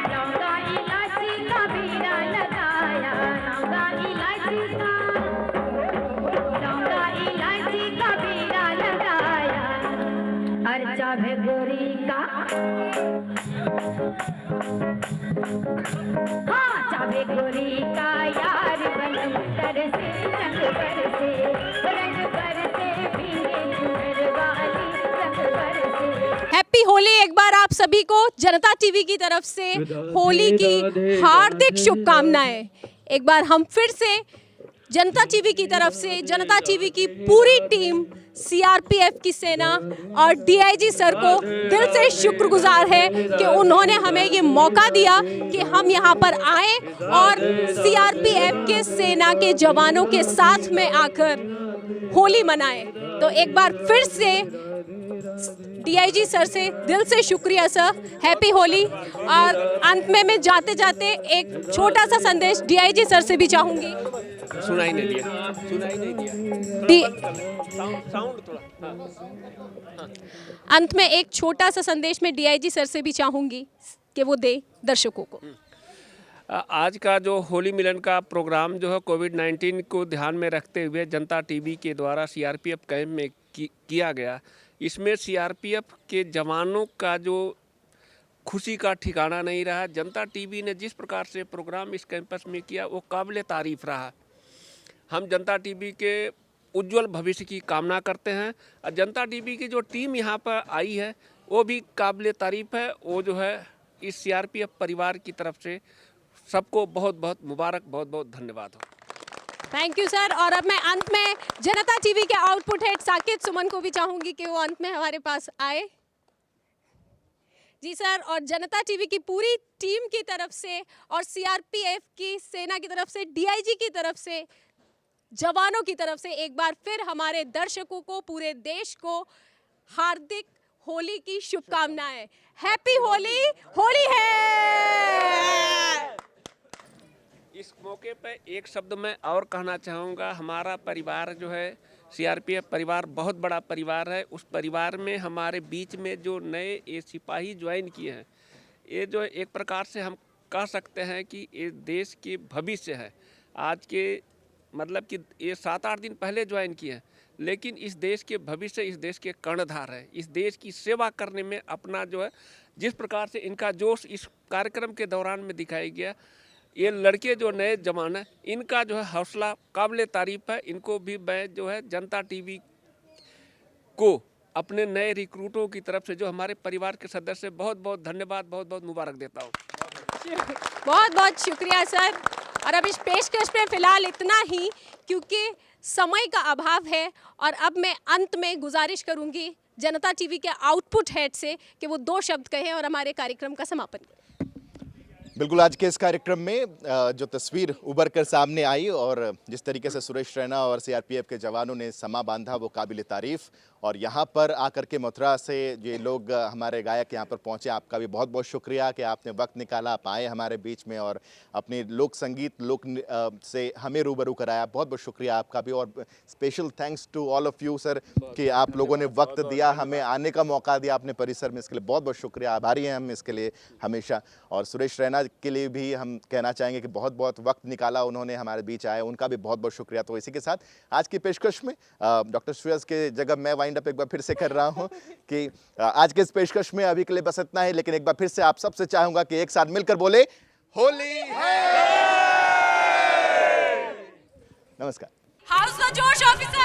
लौंगा इलायची का बीड़ा लगाया, लौंगा इलायची का, लौंगा इलायची का बीड़ा लगाया, अर्चा है गोरी का, हाँ चाबे गोरी का यार बलम तरसे, रंग बरसे, रंग बरसे भीगे चुनर वाली, रंग बरसे। हैप्पी होली एक बार आप सभी को जनता टीवी की तरफ से होली की हार्दिक शुभकामनाएं। एक बार हम फिर से जनता टीवी की तरफ से, जनता टीवी की पूरी टीम, सीआरपीएफ की सेना और डीआईजी सर को दिल से शुक्रगुजार है कि उन्होंने हमें ये मौका दिया कि हम यहाँ पर आए और सीआरपीएफ के सेना के जवानों के साथ में आकर होली मनाएं। तो एक बार फिर से डीआईजी सर से दिल से शुक्रिया सर, हैप्पी होली। और अंत में मैं जाते जाते एक छोटा सा संदेश डीआईजी सर से भी चाहूंगी। सुनाई नहीं दिया, सुनाई नहीं दिया, साउंड थोड़ा, अंत में एक छोटा सा संदेश मैं डीआईजी सर से भी चाहूंगी कि वो दे दर्शकों को। आज का जो होली मिलन का प्रोग्राम जो है कोविड-19 को ध्यान में रखते हुए जनता टीवी के द्वारा सीआरपीएफ कैंप में किया गया। इसमें सीआरपीएफ के जवानों का जो खुशी का ठिकाना नहीं रहा। जनता टीवी ने जिस प्रकार से प्रोग्राम इस कैंपस में किया वो काबिल तारीफ़ रहा। हम जनता टीवी के उज्जवल भविष्य की कामना करते हैं और जनता टीवी की जो टीम यहाँ पर आई है वो भी काबिल तारीफ़ है। वो जो है इस सीआरपीएफ परिवार की तरफ से सबको बहुत बहुत मुबारक, बहुत बहुत धन्यवाद हो। Thank you sir. और अब मैं अंत में जनता टीवी के आउटपुट हेड साकेत सुमन को भी चाहूंगी कि वो अंत में हमारे पास आए। जी सर, और जनता टीवी की पूरी टीम की तरफ से और सीआरपीएफ की सेना की तरफ से, डीआईजी की तरफ से, जवानों की तरफ से एक बार फिर हमारे दर्शकों को, पूरे देश को हार्दिक होली की शुभकामनाएं। हैप्पी होली, होली है। एक शब्द मैं और कहना चाहूँगा, हमारा परिवार जो है सीआरपीएफ परिवार बहुत बड़ा परिवार है। उस परिवार में हमारे बीच में जो नए ये सिपाही ज्वाइन किए हैं, ये जो एक प्रकार से हम कह सकते हैं कि ये देश के भविष्य है। आज के मतलब कि ये 7-8 दिन पहले ज्वाइन किए हैं, लेकिन इस देश के भविष्य, इस देश के कर्णधार है। इस देश की सेवा करने में अपना जो है, जिस प्रकार से इनका जोश इस कार्यक्रम के दौरान में दिखाया गया, ये लड़के जो नए जवान हैं, इनका जो है हौसला काबिल तारीफ है। इनको भी मैं जो है जनता टीवी को अपने नए रिक्रूटों की तरफ से, जो हमारे परिवार के सदस्य, बहुत बहुत धन्यवाद, बहुत बहुत मुबारक देता हूँ। बहुत बहुत शुक्रिया सर। और अब इस पेशकश में फ़िलहाल इतना ही, क्योंकि समय का अभाव है। और अब मैं अंत में गुजारिश करूंगी जनता टीवी के आउटपुट हेड से कि वो 2 शब्द कहें और हमारे कार्यक्रम का समापन करें। बिल्कुल, आज के इस कार्यक्रम में जो तस्वीर उभर कर सामने आई और जिस तरीके से सुरेश रैना और सीआरपीएफ के जवानों ने समा बांधा, वो काबिल तारीफ़। और यहाँ पर आकर के मथुरा से ये लोग, हमारे गायक यहाँ पर पहुँचे, आपका भी बहुत बहुत शुक्रिया कि आपने वक्त निकाला, आप आए हमारे बीच में और अपनी लोक संगीत से हमें रूबरू कराया। बहुत बहुत शुक्रिया आपका भी। और special thanks to all of you sir कि आप लोगों ने वक्त दिया, हमें आने का मौका दिया अपने परिसर में। इसके लिए बहुत बहुत शुक्रिया, आभारी हैं हम इसके लिए हमेशा। और सुरेश रैना के लिए भी हम कहना चाहेंगे कि बहुत बहुत वक्त निकाला उन्होंने, हमारे बीच आए, उनका भी बहुत बहुत शुक्रिया। तो इसी के साथ आज की पेशकश में डॉक्टर श्रेयस के जगह मैं वाइंड अप एक बार फिर से कर रहा हूं कि आज के इस पेशकश में अभी के लिए बस इतना ही। लेकिन एक बार फिर से आप सबसे चाहूंगा कि एक साथ मिलकर बोले होली है। नमस्कार। हाउस द जोश ऑफिसर।